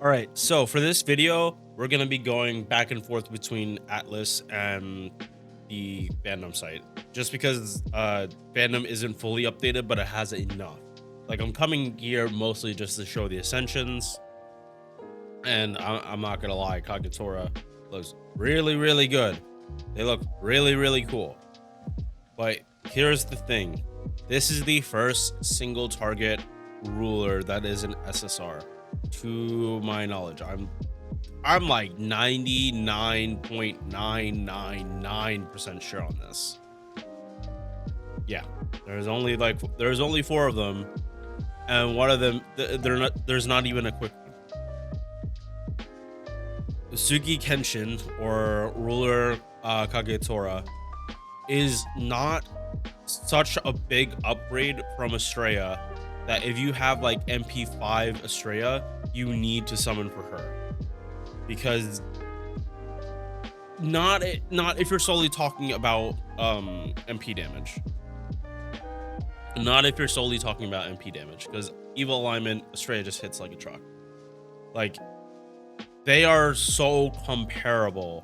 All right, so for this video, we're gonna be going back and forth between Atlas and the fandom site, just because fandom isn't fully updated, but it has enough. Like I'm coming here mostly just to show the ascensions, and I'm not gonna lie, Kagetora looks really, really good. They look really, really cool. But here's the thing: this is the first single target ruler that is an SSR, to my knowledge. I'm like 99.999% sure on this. Yeah, there's only four of them, and one of them there's not even a quick one. Uesugi Kenshin, or ruler Kagetora, is not such a big upgrade from Estrella that if you have like NP5 Estrella, you need to summon for her, because not if you're solely talking about MP damage. Not if you're solely talking about MP damage, because evil alignment Estrella just hits like a truck. Like, they are so comparable,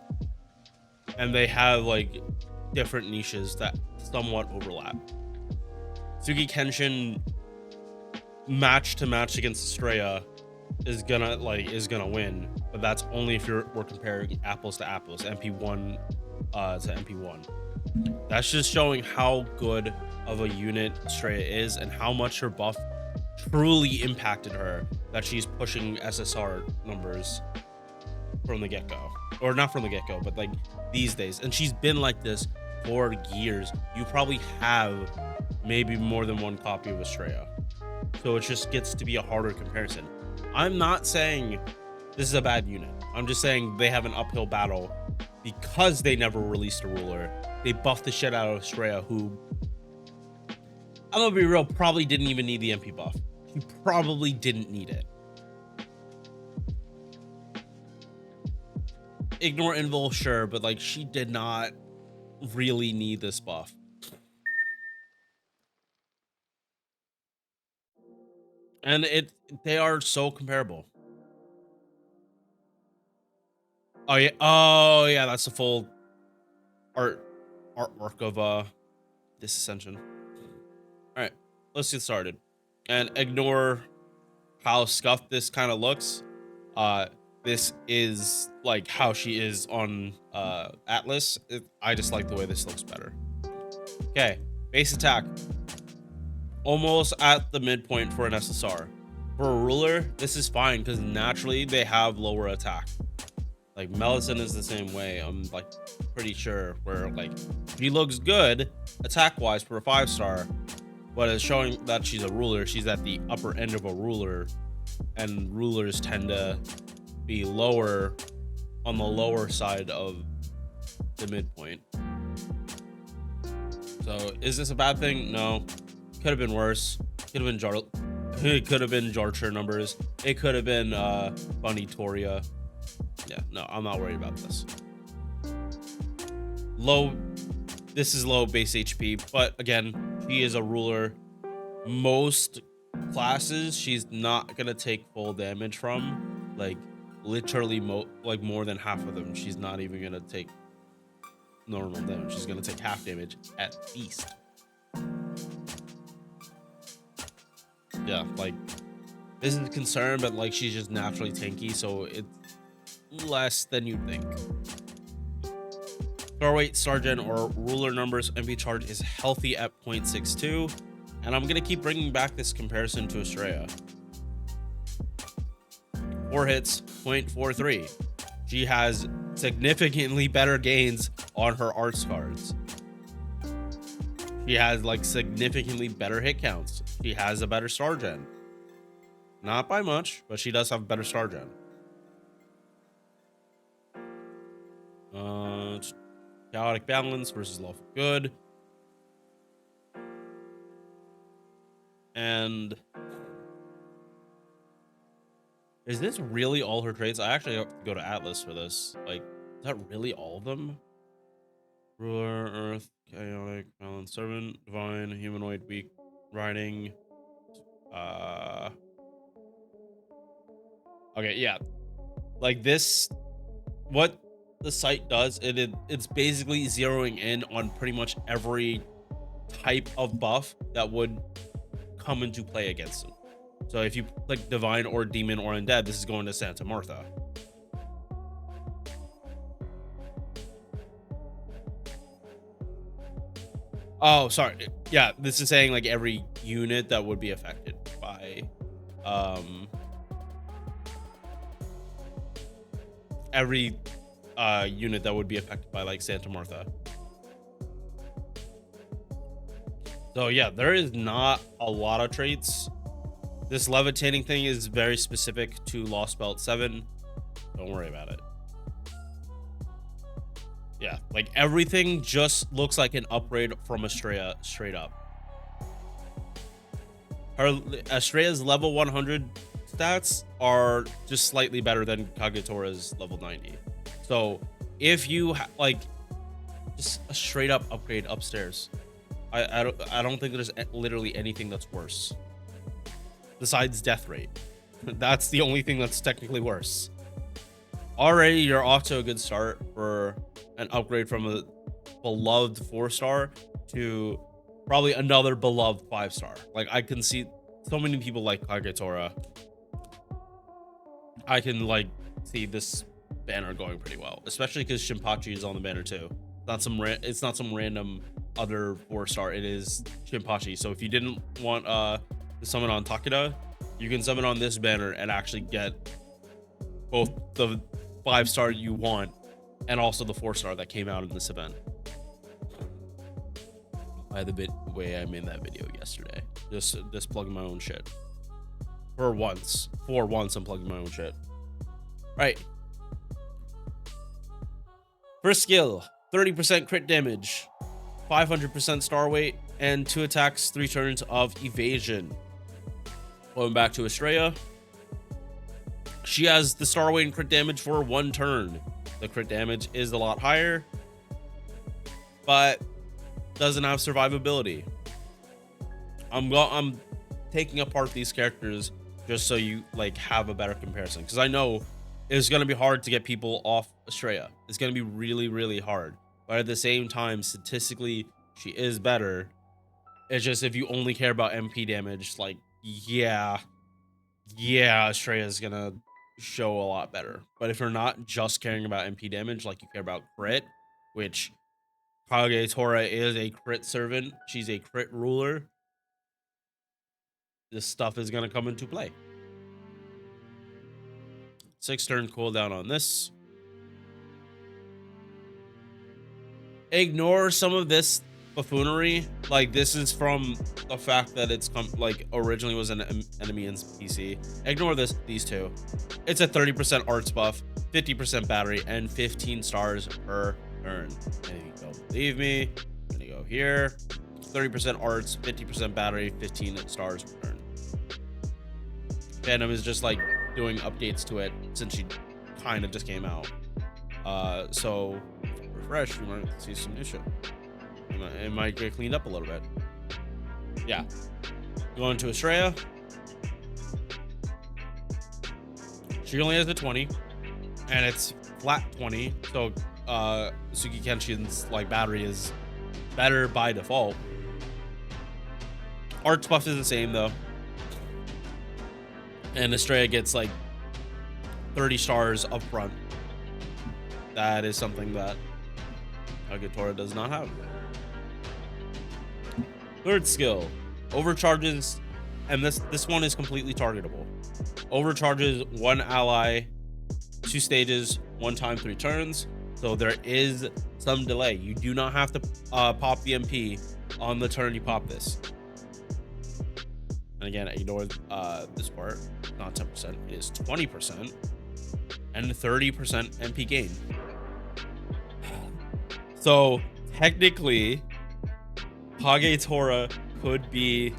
and they have like different niches that somewhat overlap. Sugi Kenshin match to match against Estrella is gonna win, but that's only if we're comparing apples to apples, MP1 to MP1. That's just showing how good of a unit Estrella is and how much her buff truly impacted her, that she's pushing SSR numbers from the get-go, or not from the get-go, but like these days. And she's been like this for years. You probably have maybe more than one copy of Estrella, so it just gets to be a harder comparison. I'm not saying this is a bad unit. I'm just saying they have an uphill battle because they never released a ruler. They buffed the shit out of Estrella, who, I'm gonna be real, probably didn't even need the MP buff. She probably didn't need it. Ignore Invul, sure, but like she did not really need this buff. And they are so comparable. Oh yeah, that's the full artwork of this ascension. All right, let's get started and ignore how scuffed this kind of looks. This is like how she is on Atlas. I just like the way this looks better. Okay, base attack, almost at the midpoint for an SSR. For a ruler, this is fine because naturally they have lower attack. Like Melisson is the same way. I'm like pretty sure, where like she looks good attack wise for a 5-star, but it's showing that she's a ruler. She's at the upper end of a ruler, and rulers tend to be lower, on the lower side of the midpoint. So is this a bad thing? No. Could have been worse. Could have been it could have been Jarcher numbers. It could have been Bunny Toria. Yeah, no, I'm not worried about this. This is low base HP, but again, she is a ruler. Most classes she's not gonna take full damage from. Like literally more than half of them she's not even gonna take normal damage. She's gonna take half damage at least. Yeah, like this is a concern, but like she's just naturally tanky, so it's less than you'd think. Star weight, sergeant, or ruler numbers MP charge is healthy at 0.62, and I'm gonna keep bringing back this comparison to Estrella. 4 hits, 0.43. She has significantly better gains on her arts cards. She has like significantly better hit counts. She has a better star gen. Not by much, but she does have a better star gen. Chaotic balance versus lawful good. And is this really all her traits? I actually have to go to Atlas for this. Like, is that really all of them? Ruler, Earth, Chaotic, Balance, Servant, Divine, Humanoid, Weak, Riding. Okay, yeah. Like this, what the site does, it's basically zeroing in on pretty much every type of buff that would come into play against him. So if you click Divine or Demon or Undead, this is going to Santa Martha. Oh, sorry. Yeah, this is saying like every unit that would be affected by every unit that would be affected by like Santa Martha. So yeah, there is not a lot of traits. This levitating thing is very specific to Lost Belt 7. Don't worry about it. Yeah, like everything just looks like an upgrade from Estrella straight up. Her Estrella's level 100 stats are just slightly better than Kagetora's level 90. So if you like just a straight up upgrade upstairs, I don't think there's literally anything that's worse besides death rate. That's the only thing that's technically worse. Already you're off to a good start for an upgrade from a beloved 4-star to probably another beloved 5-star. Like I can see so many people like Kagetora. I can like see this banner going pretty well, especially because Shinpachi is on the banner too. It's not some random other 4-star. It is Shinpachi. So if you didn't want to summon on Takeda, you can summon on this banner and actually get both the 5-star you want and also the 4-star that came out in this event. By the way, I made that video yesterday. Just plugging my own shit. For once, I'm plugging my own shit. Right. First skill, 30% crit damage, 500% star weight, and 2 attacks, 3 turns of evasion. Going back to Estrella. She has the star weight and crit damage for 1 turn. The crit damage is a lot higher, but doesn't have survivability. I'm taking apart these characters just so you like have a better comparison, because I know it's going to be hard to get people off Estrella. It's going to be really, really hard. But at the same time, statistically, she is better. It's just if you only care about MP damage, like, yeah, Estrella is going to show a lot better. But if you're not just caring about MP damage, like you care about crit, which Kagetora is a crit servant, she's a crit ruler, this stuff is going to come into play. 6 turn cooldown on this. Ignore some of this buffoonery. Like this is from the fact that it's like originally was an enemy in PC. Ignore these two. It's a 30% arts buff, 50% battery, and 15 stars per turn. And if you don't believe me, I'm gonna go here. 30% arts, 50% battery, 15 stars per turn. Phantom is just like doing updates to it since she kind of just came out. So refresh, you might see some new shit. It might get cleaned up a little bit. Yeah. Going to Estrella. She only has a 20, and it's flat 20. So Uesugi Kenshin's like battery is better by default. Arts buff is the same though. And Estrella gets like 30 stars up front. That is something that Kagetora does not have. Third skill, overcharges, and this one is completely targetable. Overcharges 1 ally, 2 stages, 1 time, 3 turns. So there is some delay. You do not have to pop the MP on the turn you pop this. And again, ignore this part. Not 10%, it is 20% and 30% MP gain. So technically, Kagetora could be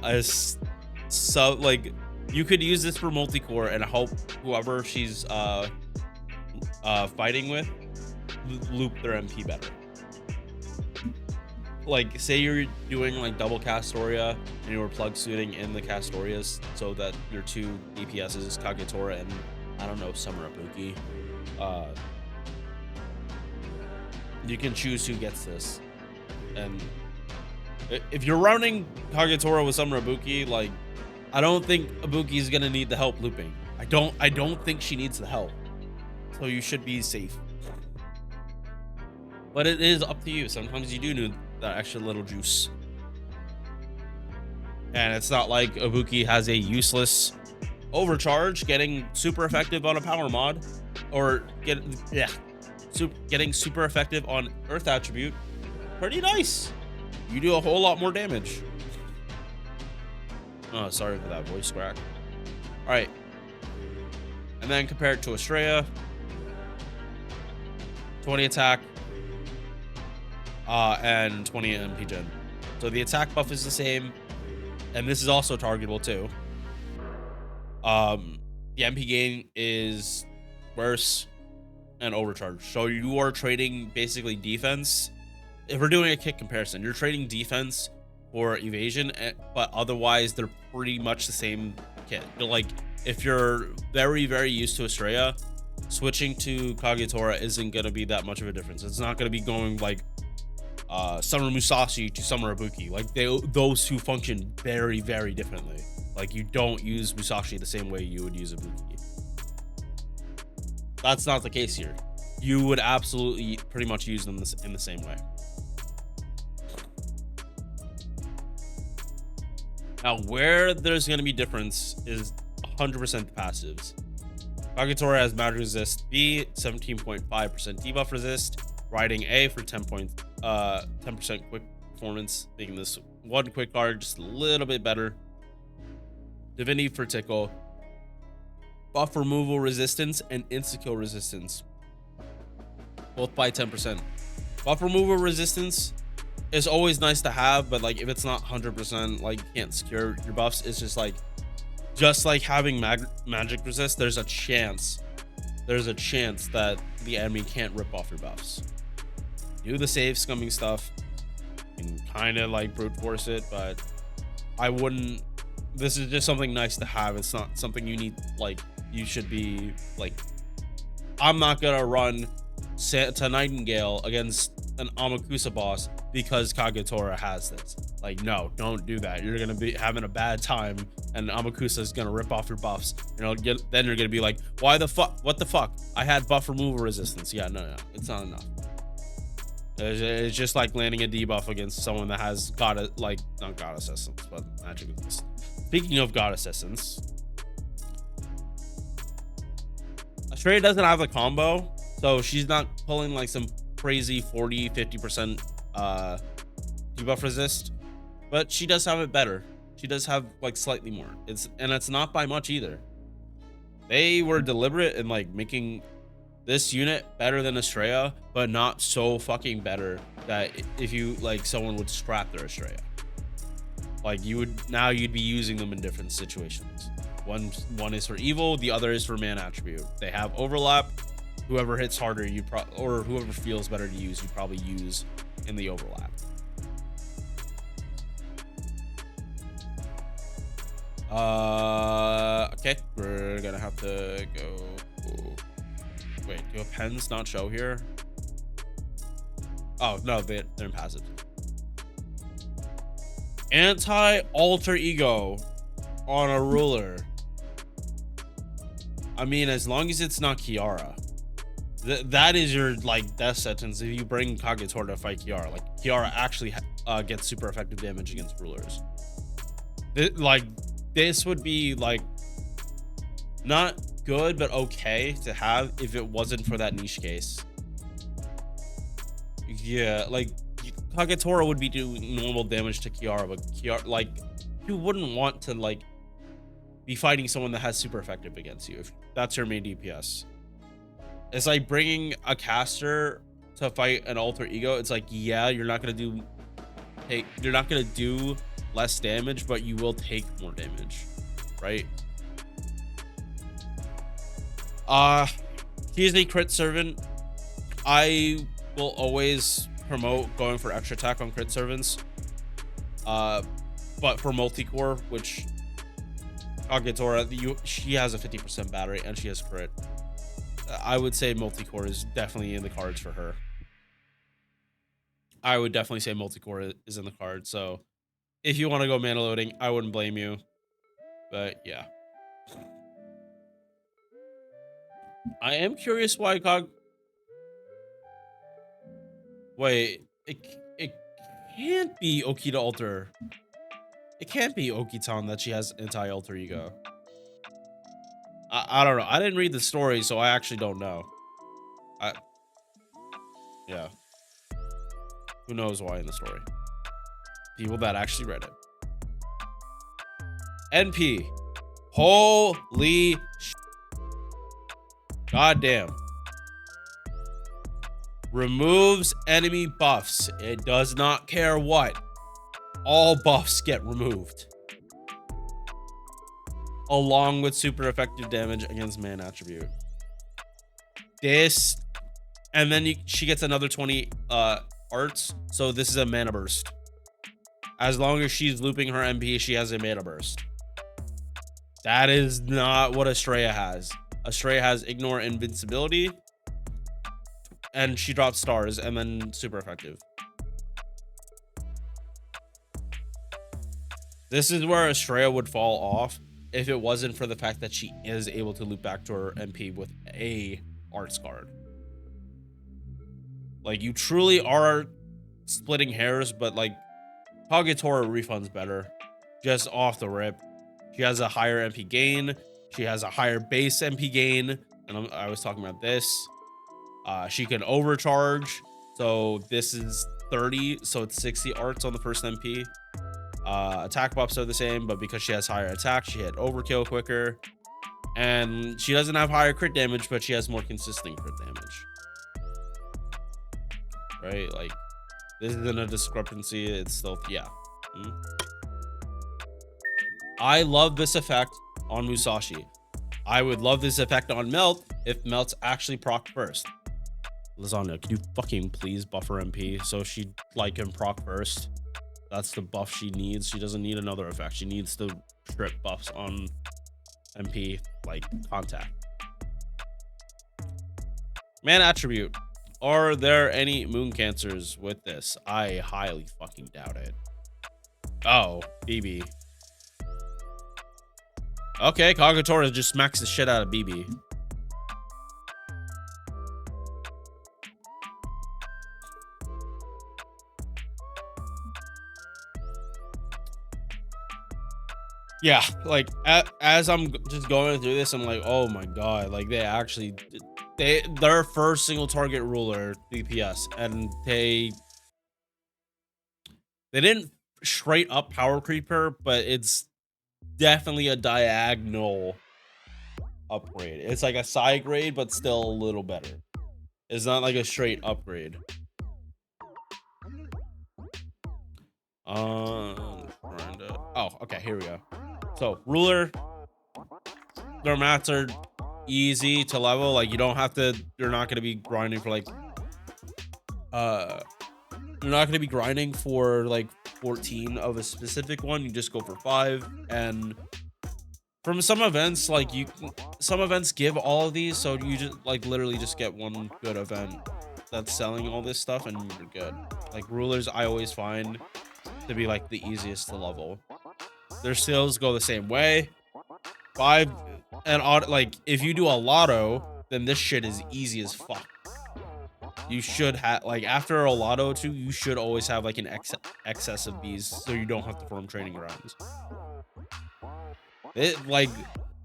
a sub, like you could use this for multi-core and help whoever she's fighting with loop their MP better. like say you're doing like double Castoria and you were plug suiting in the Castorias so that your 2 DPSs is Kagetora and I don't know, Summer Ibuki. You can choose who gets this. And if you're running Kagetora with Summer Ibuki, like I don't think Ibuki is gonna need the help looping. I don't think she needs the help. So you should be safe. But it is up to you. Sometimes you do need that extra little juice. And it's not like Ibuki has a useless overcharge getting super effective on a power mod or getting super effective on earth attribute. Pretty nice. You do a whole lot more damage. Oh, sorry for that voice crack. All right. And then compare it to Estrella. 20 attack and 20 MP gen. So the attack buff is the same, and this is also targetable too. The MP gain is worse and overcharge. So you are trading basically defense. If we're doing a kick comparison, you're trading defense for evasion, but otherwise they're pretty much the same kit. Like if you're very used to Estrella, switching to Kagetora isn't gonna be that much of a difference. It's not gonna be going like Summer Musashi to Summer Ibuki. Like those two function very differently. Like you don't use Musashi the same way you would use Ibuki. That's not the case here. You would absolutely pretty much use them in the same way. Now, where there's going to be difference is 100% the passives. Kagetora has Magic Resist B, 17.5% debuff resist, Riding A for 10% quick performance, making this one quick card just a little bit better. Divinity for Tickle, buff removal resistance and insta-kill resistance, both by 10%. Buff removal resistance is always nice to have, but like if it's not 100%, like you can't secure your buffs. It's just like having magic resist. There's a chance that the enemy can't rip off your buffs. Do the save scumming stuff and kind of like brute force it, but I wouldn't. This is just something nice to have. It's not something you need. Like you should be like, I'm not gonna run Santa Nightingale against an Amakusa boss because Kagetora has this. Like, no, don't do that. You're gonna be having a bad time and Amakusa is gonna rip off your buffs. Then you're gonna be like, why the fuck? What the fuck? I had buff removal resistance. Yeah, no, it's not enough. It's just like landing a debuff against someone that has not god assistance, but magic resist. Speaking of god assistance, Estrella doesn't have a combo, so she's not pulling like some crazy 40-50% debuff resist, but she does have it better. She does have like slightly more. It's not by much either. They were deliberate in like making this unit better than Estrella, but not so fucking better that if you like someone would scrap their Estrella. Like you'd be using them in different situations. One is for evil, the other is for man attribute. They have overlap. Whoever hits harder, or whoever feels better to use, you probably use in the overlap. Okay, we're gonna have to go. Wait, do pens not show here? Oh no, they're in passive. Anti-alter ego on a ruler. I mean, as long as it's not Kiara. That is your like death sentence if you bring Kagetora to fight Kiara. Like Kiara actually gets super effective damage against rulers. This would be like not good but okay to have if it wasn't for that niche case. Yeah, like Kagetora would be doing normal damage to Kiara, but Kiara, like, you wouldn't want to like be fighting someone that has super effective against you if that's your main DPS. It's like bringing a caster to fight an alter ego. It's like, yeah, you're not gonna do less damage, but you will take more damage, right? He is a crit servant. I will always promote going for extra attack on crit servants. But for multi-core, which Kagetora, she has a 50% battery and she has crit. I would say multi-core is definitely in the cards for her. I would definitely say multi-core is in the cards. So if you want to go mana loading, I wouldn't blame you. But yeah. I am curious why Wait, it can't be Okita Alter. It can't be Okitan that she has anti-alter ego. I don't know. I didn't read the story, so I actually don't know. Yeah. Who knows why in the story? People that actually read it. NP. Holy sh. Goddamn. Removes enemy buffs. It does not care what. All buffs get removed. Along with super effective damage against man attribute. This, and then she gets another 20 arts. So this is a mana burst. As long as she's looping her MP, she has a mana burst. That is not what Estrella has. Estrella has ignore invincibility. And she drops stars and then super effective. This is where Estrella would fall off if it wasn't for the fact that she is able to loop back to her MP with a arts card. Like, you truly are splitting hairs, but like Kagetora refunds better. Just off the rip. She has a higher MP gain. She has a higher base MP gain. And I was talking about this. She can overcharge. So this is 30. So it's 60 arts on the first MP. Attack buffs are the same, but because she has higher attack, she hit overkill quicker. And she doesn't have higher crit damage, but she has more consistent crit damage. Right? Like, this isn't a discrepancy. It's still, yeah. I love this effect on Musashi. I would love this effect on Melt if Melt's actually proc first. Lasagna, could you fucking please buff her MP so she like can proc first? That's the buff she needs. She doesn't need another effect. She needs to strip buffs on MP like contact. Man attribute. Are there any moon cancers with this? I highly fucking doubt it. Oh, BB. Okay, Kagetora just smacks the shit out of BB. Yeah, like as I'm just going through this, I'm like, oh my god, like they actually their first single target ruler DPS, and they didn't straight up power creep her, but it's definitely a diagonal upgrade. It's like a side grade, but still a little better. It's not like a straight upgrade. Oh, okay, here we go. So ruler, their mats are easy to level. Like, you don't have to, you're not going to be grinding for like you're not going to be grinding for like 14 of a specific one. You just go for 5. And from some events, like some events give all of these, so you just like literally just get one good event that's selling all this stuff and you're good. Like rulers, I always find to be like the easiest to level. Their skills go the same way. 5 and like if you do a lotto, then this shit is easy as fuck. You should have, like, after a lotto too, you should always have like an excess of these, so you don't have to form training grounds. Like,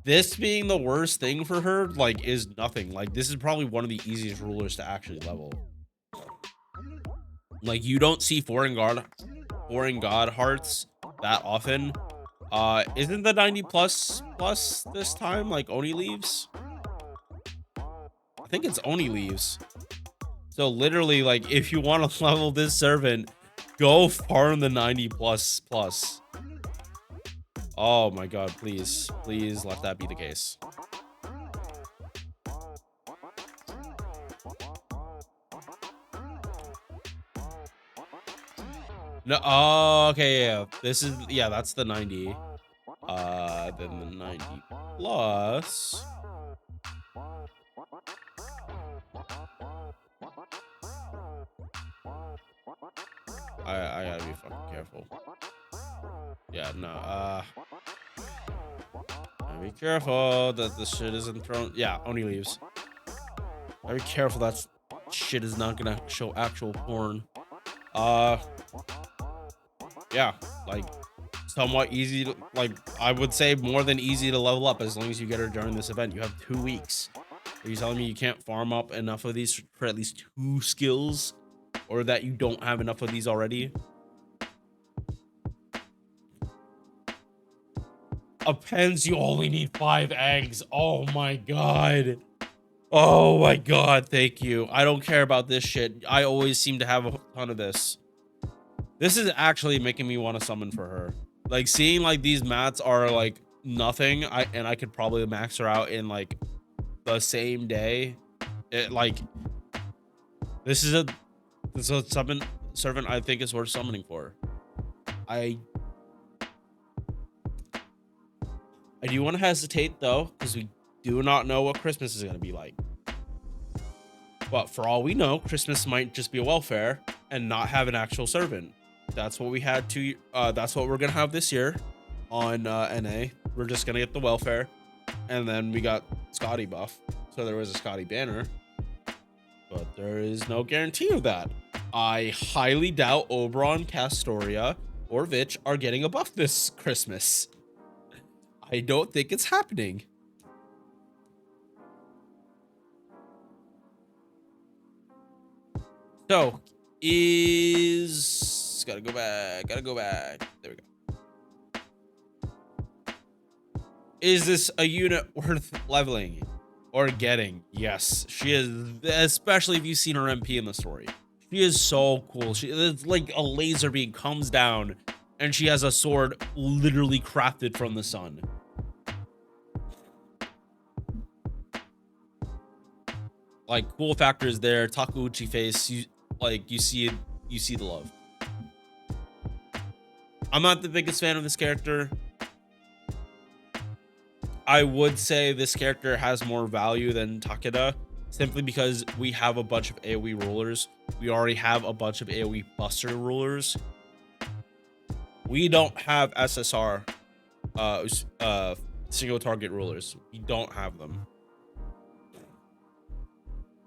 this being the worst thing for her, like, is nothing. Like, this is probably one of the easiest rulers to actually level. Like, you don't see foreign god hearts that often. Isn't the 90 plus this time like Oni leaves? I think it's Oni leaves. So literally, like, if you want to level this servant, go farm the 90 plus. Oh my god, please let that be the case. No, oh, okay, yeah. This is, yeah, that's the 90. Then the 90 plus. I gotta be fucking careful. Yeah, no, gotta be careful that the shit isn't thrown. Yeah, only leaves. Gotta be careful that shit is not gonna show actual porn. Uh, yeah, like somewhat easy to, like, I would say more than easy to level up as long as you get her during this event. You have 2 weeks. Are you telling me you can't farm up enough of these for at least 2 skills, or that you don't have enough of these already? Appends, you only need 5 eggs. Oh my god. Oh my god, thank you. I don't care about this shit. I always seem to have a ton of this. This is actually making me want to summon for her. Like, seeing like these mats are like nothing, I could probably max her out in like the same day. It like, this is a summon servant I think is worth summoning for. I do want to hesitate though, because we do not know what Christmas is going to be like. But for all we know, Christmas might just be a welfare and not have an actual servant. That's what we had to. That's what we're gonna have this year on NA. We're just gonna get the welfare, and then we got Scotty buff. So there was a Scotty banner, but there is no guarantee of that. I highly doubt Oberon, Castoria, or Vitch are getting a buff this Christmas. I don't think it's happening. So is gotta go back. There we go. Is this a unit worth leveling or getting? Yes, she is, especially if you've seen her MP in the story. She is so cool. It's like a laser beam comes down and she has a sword literally crafted from the sun. Like, cool factors there. Takeuchi face, you see the love. I'm not the biggest fan of this character. I would say this character has more value than Takeda, simply because we have a bunch of AoE rulers. We already have a bunch of AoE buster rulers. We don't have SSR, single target rulers. We don't have them.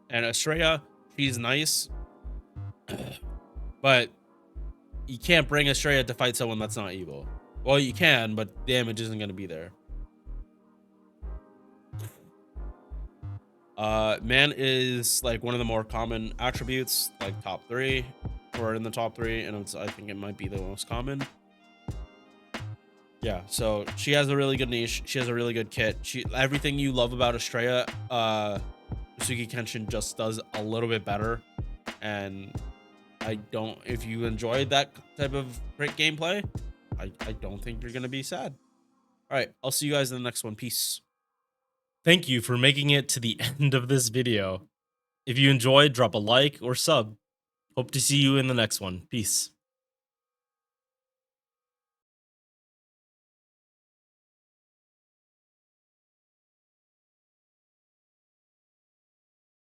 And Estrella, she's nice, but you can't bring Estrella to fight someone that's not evil. Well, you can, but damage isn't going to be there. Man is like one of the more common attributes, like top 3 or in the top 3, and I think it might be the most common. Yeah, so she has a really good niche. She has a really good kit. Everything you love about Estrella, Uesugi Kenshin just does a little bit better. And if you enjoyed that type of great gameplay, I don't think you're gonna be sad. All right, I'll see you guys in the next one. Peace. Thank you for making it to the end of this video. If you enjoyed, drop a like or sub. Hope to see you in the next one. Peace.